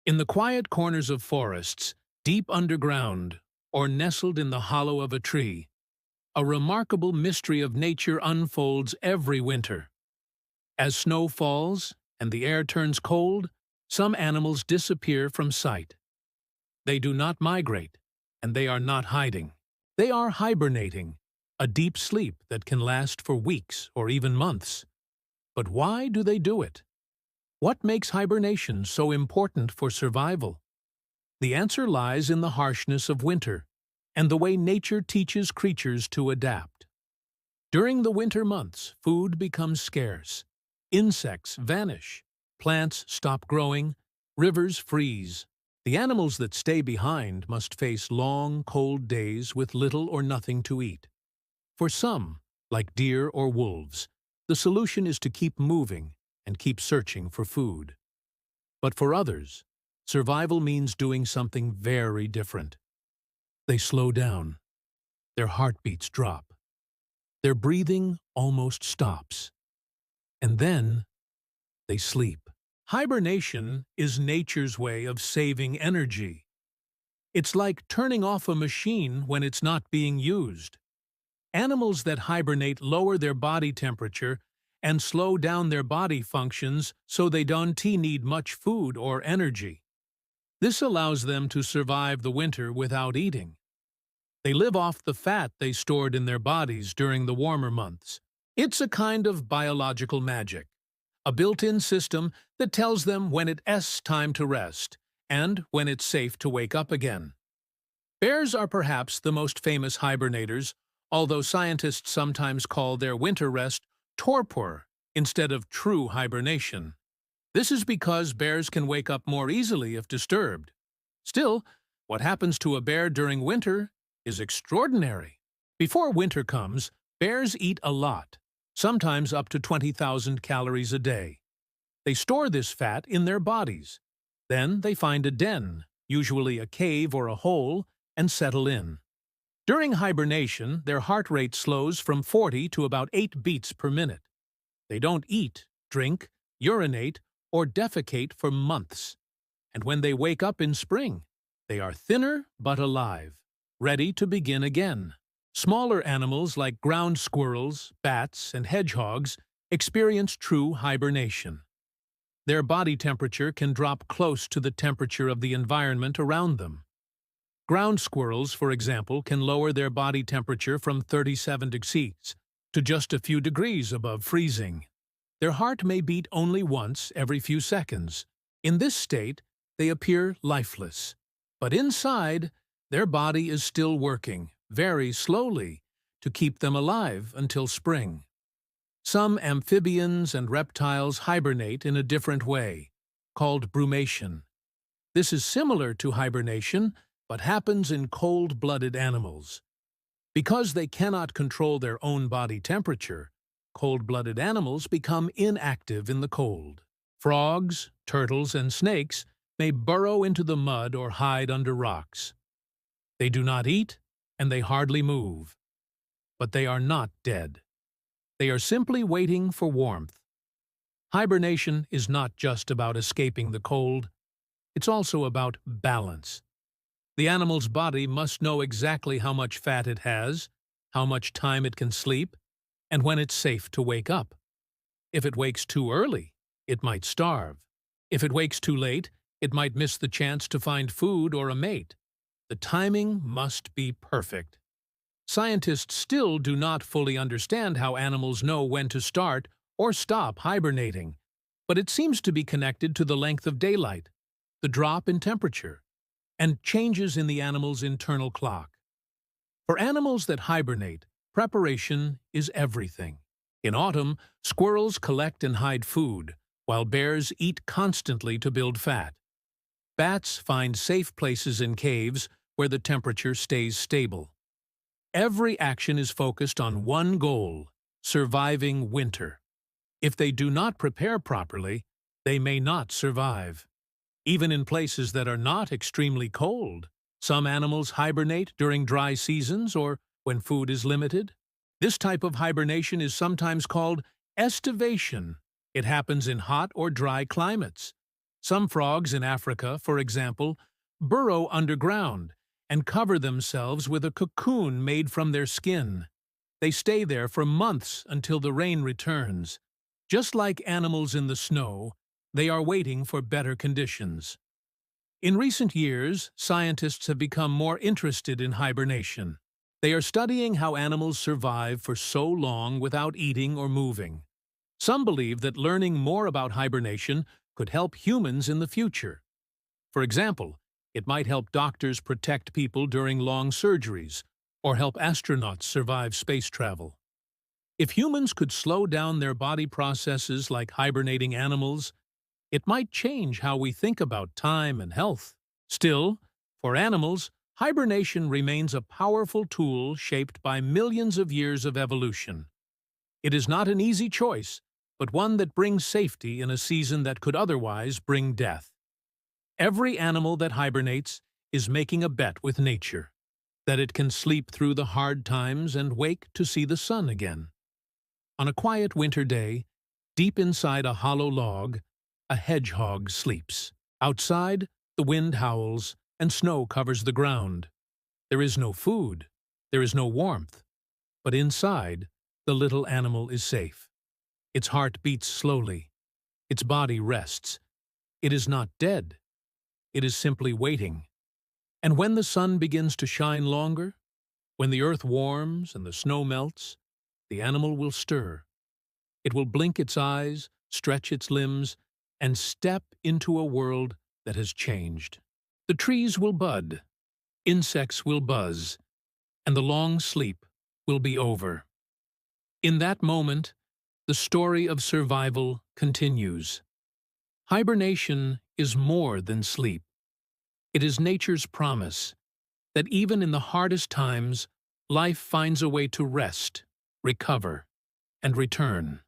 In the quiet corners of forests, deep underground, or nestled in the hollow of a tree, a remarkable mystery of nature unfolds every winter. As snow falls and the air turns cold, some animals disappear from sight. They do not migrate, and they are not hiding. They are hibernating, a deep sleep that can last for weeks or even months. But why do they do it? What makes hibernation so important for survival? The answer lies in the harshness of winter and the way nature teaches creatures to adapt. During the winter months, food becomes scarce. Insects vanish. Plants stop growing. Rivers freeze. The animals that stay behind must face long, cold days with little or nothing to eat. For some, like deer or wolves, the solution is to keep moving and keep searching for food. But for others, survival means doing something very different. They slow down. Their heartbeats drop. Their breathing almost stops. And then they sleep. Hibernation is nature's way of saving energy. It's like turning off a machine when it's not being used. Animals that hibernate lower their body temperature and slow down their body functions so they don't need much food or energy. This allows them to survive the winter without eating. They live off the fat they stored in their bodies during the warmer months. It's a kind of biological magic, a built-in system that tells them when it's time to rest and when it's safe to wake up again. Bears are perhaps the most famous hibernators, although scientists sometimes call their winter rest torpor instead of true hibernation. This is because bears can wake up more easily if disturbed. Still, what happens to a bear during winter is extraordinary. Before winter comes, bears eat a lot, sometimes up to 20,000 calories a day. They store this fat in their bodies. Then they find a den, usually a cave or a hole, and settle in. During hibernation, their heart rate slows from 40 to about 8 beats per minute. They don't eat, drink, urinate, or defecate for months. And when they wake up in spring, they are thinner but alive, ready to begin again. Smaller animals like ground squirrels, bats, and hedgehogs experience true hibernation. Their body temperature can drop close to the temperature of the environment around them. Ground squirrels, for example, can lower their body temperature from 37 degrees to just a few degrees above freezing. Their heart may beat only once every few seconds. In this state, they appear lifeless. But inside, their body is still working, very slowly, to keep them alive until spring. Some amphibians and reptiles hibernate in a different way, called brumation. This is similar to hibernation, but happens in cold-blooded animals. Because they cannot control their own body temperature, cold-blooded animals become inactive in the cold. Frogs, turtles, and snakes may burrow into the mud or hide under rocks. They do not eat, and they hardly move. But they are not dead. They are simply waiting for warmth. Hibernation is not just about escaping the cold. It's also about balance. The animal's body must know exactly how much fat it has, how much time it can sleep, and when it's safe to wake up. If it wakes too early, it might starve. If it wakes too late, it might miss the chance to find food or a mate. The timing must be perfect. Scientists still do not fully understand how animals know when to start or stop hibernating, but it seems to be connected to the length of daylight, the drop in temperature, and changes in the animal's internal clock. For animals that hibernate, preparation is everything. In autumn, squirrels collect and hide food, while bears eat constantly to build fat. Bats find safe places in caves where the temperature stays stable. Every action is focused on one goal: surviving winter. If they do not prepare properly, they may not survive. Even in places that are not extremely cold, some animals hibernate during dry seasons or when food is limited. This type of hibernation is sometimes called estivation. It happens in hot or dry climates. Some frogs in Africa, for example, burrow underground and cover themselves with a cocoon made from their skin. They stay there for months until the rain returns. Just like animals in the snow, they are waiting for better conditions. In recent years, scientists have become more interested in hibernation. They are studying how animals survive for so long without eating or moving. Some believe that learning more about hibernation could help humans in the future. For example, it might help doctors protect people during long surgeries, or help astronauts survive space travel. If humans could slow down their body processes like hibernating animals, it might change how we think about time and health. Still, for animals, hibernation remains a powerful tool shaped by millions of years of evolution. It is not an easy choice, but one that brings safety in a season that could otherwise bring death. Every animal that hibernates is making a bet with nature, that it can sleep through the hard times and wake to see the sun again. On a quiet winter day, deep inside a hollow log, a hedgehog sleeps. Outside, the wind howls and snow covers the ground. There is no food, there is no warmth, but inside, the little animal is safe. Its heart beats slowly. Its body rests. It is not dead. It is simply waiting. And when the sun begins to shine longer, when the earth warms and the snow melts, the animal will stir. It will blink its eyes, stretch its limbs, and step into a world that has changed. The trees will bud, insects will buzz, and the long sleep will be over. In that moment, the story of survival continues. Hibernation is more than sleep. It is nature's promise that even in the hardest times, life finds a way to rest, recover, and return.